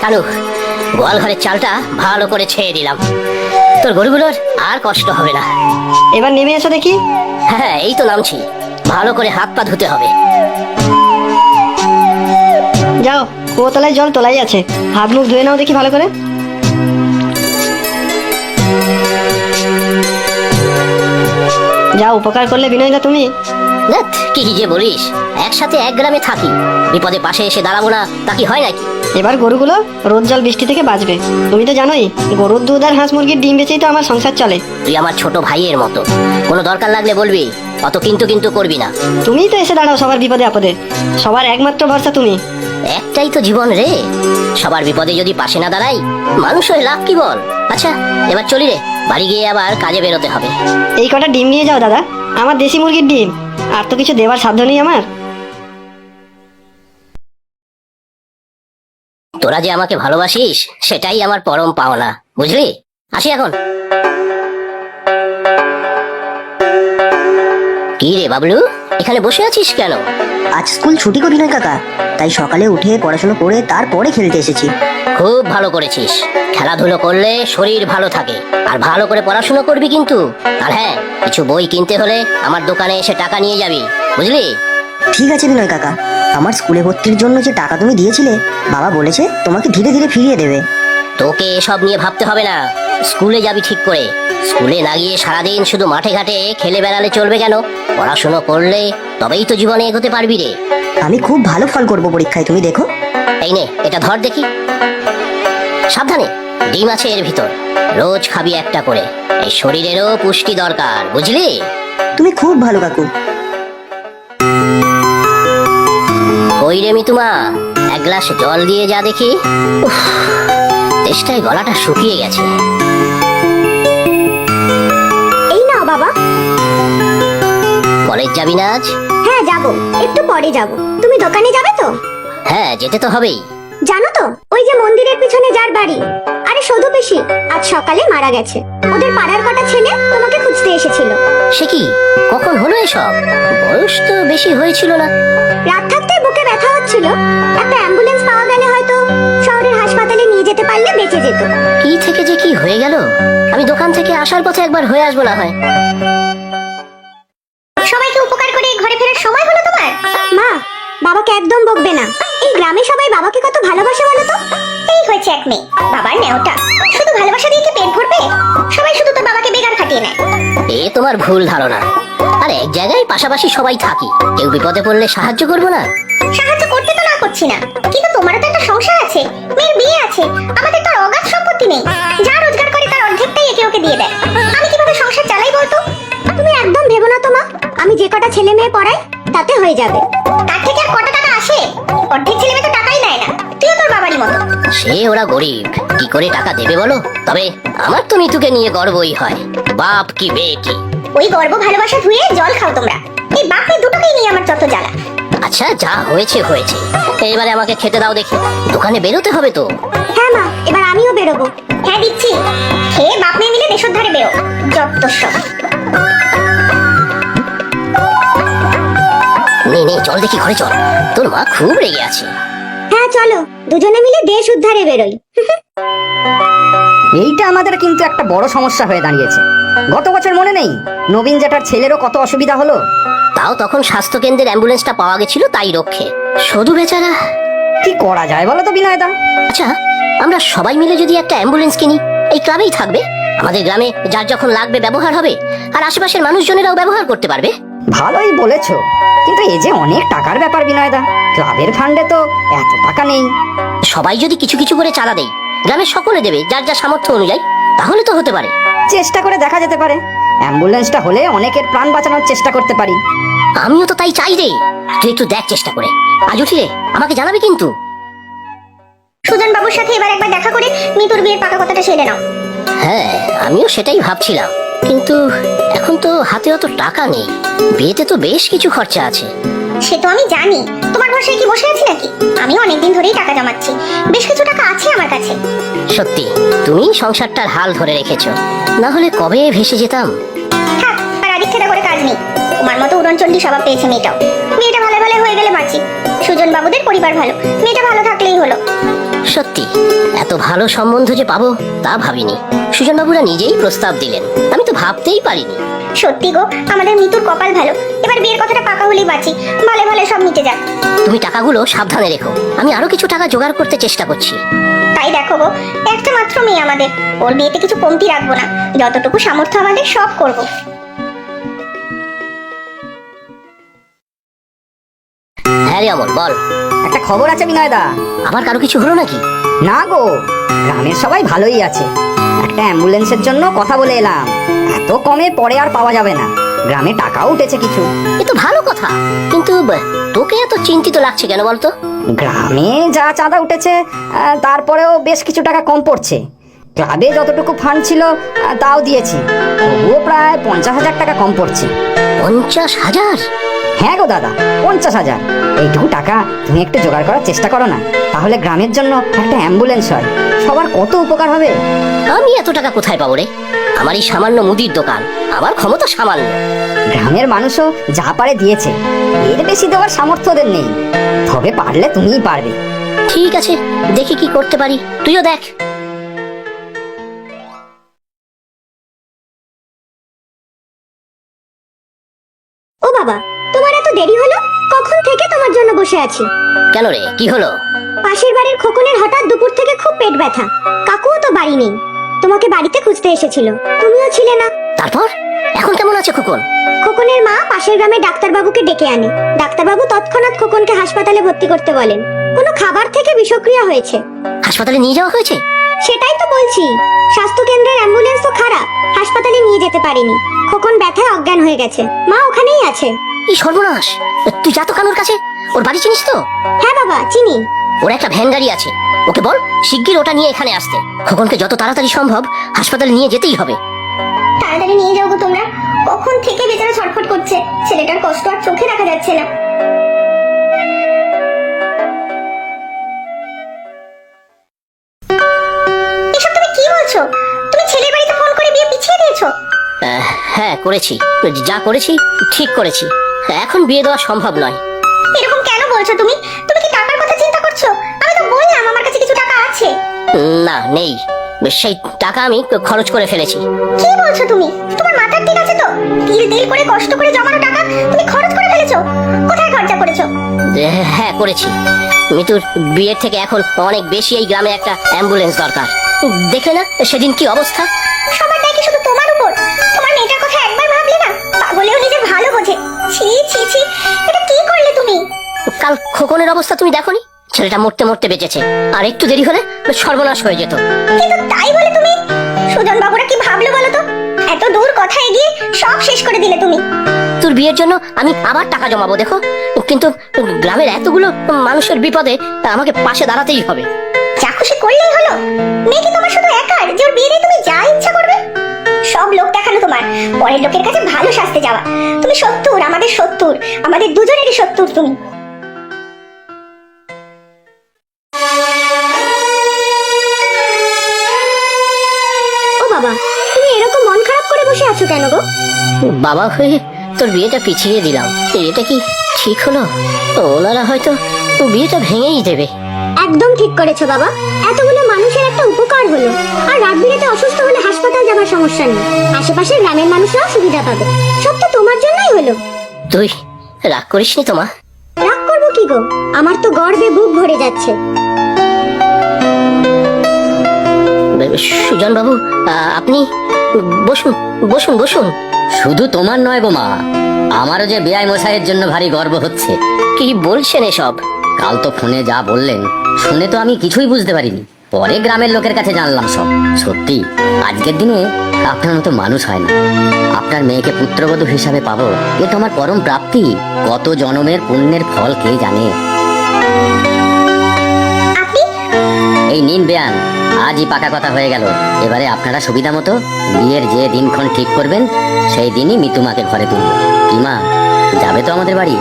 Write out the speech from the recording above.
কানু, গোয়াল ঘরের চালটা ভালো করে ছেয়ে দিলাম। তোর গরুগুলোর আর কষ্ট হবে না। এবার নেমে এসো দেখি। হ্যাঁ, এই তো নামছি। ভালো করে হাত পা ধুতে হবে। যাও, কুয়োতলায় জল তোলাই আছে, হাত মুখ ধুয়ে নাও দেখি ভালো করে। যা উপকার করলে বিনয়দা তুমি। দেখ কি যে বলিস, একসাথে এক গ্রামে থাকি, বিপদে পাশে এসে দাঁড়াবো না তা কি হয় নাকি? এবার গরুগুলো রোদ জল বৃষ্টি থেকে বাঁচবে। তুমি তো জানোই গরুর দুধ আর হাঁস মুরগির ডিম বেচেই তো আমার সংসার চলে। তুই আমার ছোট ভাইয়ের মতো, কোনো দরকার লাগলে বলবি, অত কিন্তু কিন্তু করবি না। তুমিই তো এসে দাঁড়াও সবার বিপদে আপদে, সবার একমাত্র ভরসা তুমি। একটাই তো জীবন রে, সবার বিপদে যদি পাশে না দাঁড়াই মানুষ হয়ে লাভ কি বল? আচ্ছা এবার চলি রে, বাড়ি গিয়ে আবার কাজে বেরোতে হবে। এই কটা ডিম নিয়ে যাও দাদা, আমার দেশি মুরগির ডিম, আর তো কিছু দেওয়ার সাধ্য নেই আমার। তোরা যে আমাকে ভালোবাসিস সেটাই আমার পরম পাওনা, বুঝলি? আসি এখন। কি রে বাবলু, এখানে বসে আছিস কেন? আজ স্কুল ছুটি গো বিনয় কাকা, তাই সকালে উঠে পড়াশোনা করে তারপরে খেলতে এসেছি। খুব ভালো করেছিস, খেলাধুলো করলে শরীর ভালো থাকে, আর ভালো করে পড়াশোনা করবি কিন্তু। আর হ্যাঁ, কিছু বই কিনতে হলে আমার দোকানে এসে টাকা নিয়ে যাবি, বুঝলি? ঠিক আছে বিনয় কাকা, আমার স্কুলে ভর্তির জন্য যে টাকা তুমি দিয়েছিলে, বাবা বলেছে তোমাকে ধীরে ধীরে ফিরিয়ে দেবে। তোকে এসব নিয়ে ভাবতে হবে না, স্কুলে যাবি ঠিক করে। স্কুলে না গিয়ে সারাদিন শুধু মাঠে ঘাটে খেলে বেড়ালে চলবে কেন? পড়াশোনা করলে তবেই তো জীবনে এগোতে পারবি রে। আমি খুব ভালো ফল করব পরীক্ষায়, তুমি দেখো। এই নে, এটা ধর দেখি। সাবধানে, ডিম আছে এর ভিতর, রোজ খাবি একটা করে। এই শরীরেরও পুষ্টি দরকার, বুঝলি? তুমি খুব ভালো কাকু। ওই রে মিতুমা, এক গ্লাস জল দিয়ে যা দেখি। উফ, তেষ্টায় গলাটা শুকিয়ে গেছে। এই নাও বাবা। কলেজ যাবি না আজ? হ্যাঁ যাব, একটু পরে যাব। তুমি দোকানে যাবে তো? হ্যাঁ, যেতে তো হবেই। জানো তো, ওই যে মন্দিরের পিছনে যার বাড়ি, আরে সধু পিসি, আজ সকালে মারা গেছে। ওদের পাড়ার কটা ছেলে তোমাকে খুঁজতে এসেছিল। সে কি, কখন হলো এসব? বয়স তো বেশি হয়েছিল না। রাত থাকতে বুকে ব্যথা হচ্ছিল, একটা অ্যাম্বুলেন্স পাওয়া গেলে হয়তো শহরের হাসপাতালে নিয়ে যেতে পারলে বেঁচে যেত। কি থেকে যে কি হয়ে গেল। আমি দোকান থেকে আসার পথে একবার হয়ে আসবো না হয়। সবাইকে উপকার করে ঘরে ফেরার সময় হলো তোমার? মা, বাবাকে একদম বকবে না। এই গ্রামে সবাই বাবাকে কত ভালোবাসে বলো তো। এই হয়েছে এক মেয়ে, বাবার নেওটা। শুধু ভালোবাসা দিয়ে কি পেট ভরবে? সবাই শুধু তোর বাবাকে বেগার খাটিয়ে নেয়। এ তোমার ভুল ধারণা। আর এক জায়গায় পাশাপাশি সবাই থাকি, কেউ বিপদে পড়লে সাহায্য করবো না? সাহায্য করতে তো না করছি না, কিন্তু তোমারও তো একটা সংসার আছে, মেয়ের বিয়ে আছে। আমাদের তো আর অগাধ সম্পত্তি নেই। যা রোজগার করে তার অর্ধেকটাই একে ওকে দিয়ে দেয়। আমি কিভাবে সংসার চালাই বলতো? তুমি একদম ভেবো না তো মা, আমি যে কটা ছেলে মেয়ে পড়াই তাতে হয়ে যাবে। তার থেকে আর কটা টাকা আসে? অর্ধেক ছেলে মেয়ে তো টাকাই নেয় না। তুইও তোর বাবারই মতো। সে ওরা গরিব, কি করে টাকা দেবে বলো? তবে আমার তো মিতুকে নিয়ে গর্বই হয়, বাপ কি বেটি। ওই গর্ব ভালোবাসা ধুয়ে জল খাও তোমরা। এই বাপ মেয়ে দুটোকেই নিয়ে আমার যত জ্বালা। আচ্ছা, যা হয়েছে হয়েছে, এবারে আমাকে খেতে দাও দেখি, দোকানে বেরোতে হবে তো। হ্যাঁ মা, এবার আমিও বেরোবো। হ্যাঁ দিচ্ছি, খেয়ে বাপ মেয়ে মিলে দেশের ধারে বেরো। যত সব। নে নে, চল দেখি ঘরে চল, তোর মা খুব রেগে আছে। হ্যাঁ চলো, দুজনে মিলে দেশ উদ্ধারে বেরোই। এইটা আমাদের কিন্তু একটা বড় সমস্যা হয়ে দাঁড়িয়েছে। গত বছর মনে নেই নবীন জেঠার ছেলেরও কত অসুবিধা হলো? তাও তখন স্বাস্থ্য কেন্দ্রের অ্যাম্বুলেন্সটা পাওয়া গেছিল, তাই রক্ষে। শুধু বেচারা। কি করা যায় বলো তো বিনয়দা? আচ্ছা, আমরা সবাই মিলে যদি একটা অ্যাম্বুলেন্স কিনি, এই ক্লাবেই থাকবে, আমাদের গ্রামে যার যখন লাগবে ব্যবহার হবে, আর আশেপাশের মানুষজনেরাও ব্যবহার করতে পারবে। ভালোই বলেছো, কিন্তু এই যে অনেক টাকার ব্যাপার বিনয়দা, ক্লাবের ফান্ডে তো এত টাকা নেই। সবাই যদি কিছু কিছু করে চাঁদা দেয়, গ্রামের সকলে দেবে যার যা সামর্থ্য অনুযায়ী, তাহলে তো হতে পারে। চেষ্টা করে দেখা যেতে পারে, অ্যাম্বুলেন্সটা হলে অনেকের প্রাণ বাঁচানোর চেষ্টা করতে পারি। আমিও তো তাই চাই রে, তুই একটু দেখ চেষ্টা করে। আজ উঠিলে আমাকে জানাবি কিন্তু। সুজন বাবুর সাথে এবার একবার দেখা করে মিতুর বিয়ের পাকা কথাটা সেরে নাও। হ্যাঁ, আমিও সেটাই ভাবছিলাম, কিন্তু এখন তো হাতে অত টাকা নেই। বিয়েতে তো বেশ কিছু খরচা আছে। সে তো আমি জানি, তোমার ভরসায় কি বসে আছি নাকি? আমি অনেকদিন ধরেই টাকা জমাচ্ছি, বেশ কিছু টাকা আছে আমার কাছে। সত্যি, তুমি সংসারটার হাল ধরে রেখেছো, না হলে কবে ভেসে যেতাম। থাক, আর আদিক খেদা করে কাজ নেই। তোমার মতো উড়নচণ্ডী স্বভাব পেয়েছে মেয়েটাও। মেয়েটা ভালো ভালো হয়ে গেলে বাঁচি, সুজন বাবুদের পরিবার ভালো, মেয়েটা ভালো থাকলেই হলো। সত্যি এত ভালো সম্বন্ধ যে পাবো তা ভাবিনি। সুজনবাবুরা নিজেই প্রস্তাব দিলেন, আমি তো ভাবতেই পারিনি। সত্যি গো, আমাদের মিতুর কপাল ভালো। এবার বিয়ের কথাটা পাকা হলেই বাঁচি, ভালো ভালো সব মিটে যাক। তুমি টাকাগুলো সাবধানে রেখো, আমি আরো কিছু টাকা জোগাড় করতে চেষ্টা করছি। তাই দেখো গো, একটা মাত্র মেয়ে আমাদের, ওর বিয়েতে কিছু কমতি রাখবো না, যতটুকু সামর্থ্য আমাদের সব করব। হ্যাঁ রে অমল, বল। একটা খবর আছে বিনয়দা। আবার কারো কিছু হলো নাকি? না গো, গ্রামের সবাই ভালোই আছে। একটা অ্যাম্বুলেন্সের জন্য কথা বলে এলাম, এত কমে পরে আর পাওয়া যাবে না। গ্রামে টাকাও উঠেছে কিছু। এ তো ভালো কথা, কিন্তু তোকে এত চিন্তিত লাগছে কেন বলতো? গ্রামে যা চাঁদা উঠেছে তারপরেও বেশ কিছু টাকা কম পড়ছে। ক্লাবে যতটুকু ফান্ড ছিল তাও দিয়েছি, তবুও প্রায় 50,000 টাকা কম পড়ছে। 50,000? হ্যাঁ গো দাদা, 50,000। এইটুকু টাকা তুমি একটু জোগাড় করার চেষ্টা করো না, তাহলে গ্রামের জন্য একটা অ্যাম্বুলেন্স হয়, সবার কত উপকার হবে। আমি এত টাকা কোথায় পাবো রে? আমার এই সামান্য মুদির দোকান, আমার ক্ষমতা সামান্য। গ্রামের মানুষও যা পারে দিয়েছে, এর বেশি দেওয়ার সামর্থ্য ওদের নেই, তবে পারলে তুমিই পারবে। ঠিক আছে, দেখি কি করতে পারি, তুইও দেখ। ও বাবা, তোমার এত দেরি হলো? কখন থেকে তোমার জন্য বসে আছি। কেন রে, কি হলো? পাশের বাড়ির খোকনের হঠাৎ দুপুর থেকে খুব পেট ব্যথা, কাকুও তো বাড়ি নেই, তোমাকে বাড়িতে খুঁজতে এসেছিল, তুমিও ছিলে না। তারপর এখন কেমন আছে খোকন? খোকনের মা পাশের গ্রামে ডাক্তারবাবুকে ডেকে আনে, ডাক্তারবাবু তৎক্ষণাৎ খোকনকে হাসপাতালে ভর্তি করতে বলেন। কোনো খাবার থেকে বিষক্রিয়া হয়েছে। হাসপাতালে নিয়ে যাওয়া হয়েছে? সেটাই তো বলছি, স্বাস্থ্য কেন্দ্রের অ্যাম্বুলেন্স তো খারাপ, হাসপাতালে নিয়ে যেতে পারেনি। খোকন ব্যথায় অজ্ঞান হয়ে গেছে, মা ওখানেই আছে। এই সর্বনাশ! তুই যা তো কানুর কাছে, ওর বাড়ি চিনিস তো? হ্যাঁ বাবা, চিনি। ওর একটা ভ্যান গাড়ি আছে, ওকে বল শিগগির ওটা নিয়ে এখানে আসতে। খোকনকে যত তাড়াতাড়ি সম্ভব হাসপাতালে নিয়ে যেতেই হবে। তাড়াতাড়ি নিয়ে যাও গো তোমরা, কখন থেকে বেচারা ছটফট করছে, ছেলেটার কষ্ট আর চোখে দেখা যাচ্ছে না। এসব তুমি কি বলছো? তুমি ছেলের বাড়িতে ফোন করে বিয়ে পিছিয়ে দিয়েছো? হ্যাঁ করেছি, যা করেছি ঠিক করেছি। এখন বিয়ে দেওয়া সম্ভব নয়। এরকম কেন বলছো তুমি? তুমি কি টাকার কথা চিন্তা করছো? আমি তো বললাম আমার কাছে কিছু টাকা আছে। না, নেই, সেই টাকা আমি খরচ করে ফেলেছি। কি বলছো তুমি? তোমার মাথা ঠিক আছে তো? তিল তিল করে কষ্ট করে জমানো টাকা তুমি খরচ করে ফেলেছো? কোথায় খরচা করেছো? হ্যাঁ করেছি। মিতুর বিয়ের থেকে এখন অনেক বেশি এই গ্রামে একটা অ্যাম্বুলেন্স দরকার। দেখলে না সেদিন কি অবস্থা? সবার দায় কি শুধু তোমার উপর? তোমার মেয়েটার কথা একবার ভাবলে না? পাগলেও নিজের ভালো বোঝে। ছি ছি ছি, এটা কি করলে তুমি? কাল খোকনের অবস্থা তুমি দেখোনি? ছেলেটা মরতে মরতে বেঁচেছে, আর একটু দেরি হলে সর্বনাশ হয়ে যেত। কিন্তু তাই বলে তুমি সুজন বাবুরা কি ভাবলো বলো তো? এত দূর কথা এগিয়ে সব শেষ করে দিলে তুমি। তোর বিয়ের জন্য আমি আবার টাকা জমাবো দেখো, কিন্তু গ্রামের এতগুলো মানুষের বিপদে আমাকে পাশে দাঁড়াতেই হবে। যা খুশি করলেই হলো? মেয়ে কি তোমার শুধু একার যে ওর বিয়ে দিয়ে তুমি যা ইচ্ছা করবে? সব লোক দেখানো তোমার, পরের লোকের কাছে ভালো সাজতে যাওয়া। তুমি শত্রুর, আমাদের শত্রুর, আমাদের দুজনেরই শত্রুর তুমি। ও বাবা, তুমি এরকম মন খারাপ করে বসে আছো কেন গো? বাবা হয়ে তোর বিয়েটা পিছিয়ে দিলাম, এটা কি ঠিক হলো? ওনারা হয়তো বিয়েটা ভেঙেই দেবে। একদম ঠিক করেছো বাবা, এতগুলো মানুষের একটা উপকার হলো। আর রাত বিরেতে অসুস্থ হলে হাসপাতাল যাবার সমস্যা নেই, আশেপাশের গ্রামের মানুষরাও সুবিধা পাবে। সব তো তোমার জন্যই হলো। তুই রাগ করিসনি তো মা? রাগ করবো কি গো, আমার তো গর্বে বুক ভরে যাচ্ছে। সুজন বাবু, আপনি বসুন বসুন বসুন। শুধু তোমার নয় গো মা, আমারও যে বেআই মশাইয়ের জন্য ভারী গর্ব হচ্ছে। কি বলছেন এসব? কাল তো ফোনে যা বললেন, শুনে তো আমি কিছুই বুঝতে পারিনি, পরে গ্রামের লোকের কাছে জানলাম সব। সত্যি আজকের দিনে আপনার মতো মানুষ হয় না। আপনার মেয়েকে পুত্রবধূ হিসাবে পাবো, এ তো আমার পরম প্রাপ্তি। কত জনমের পুণ্যের ফল কে জানে। এই নিন বেয়ান, আজই পাকা কথা হয়ে গেল। এবারে আপনারা সুবিধা মতো বিয়ের যে দিনক্ষণ ঠিক করবেন, সেই দিনই মিতুমাকে ঘরে তুলব। কি মা, যাবে তো আমাদের বাড়ি?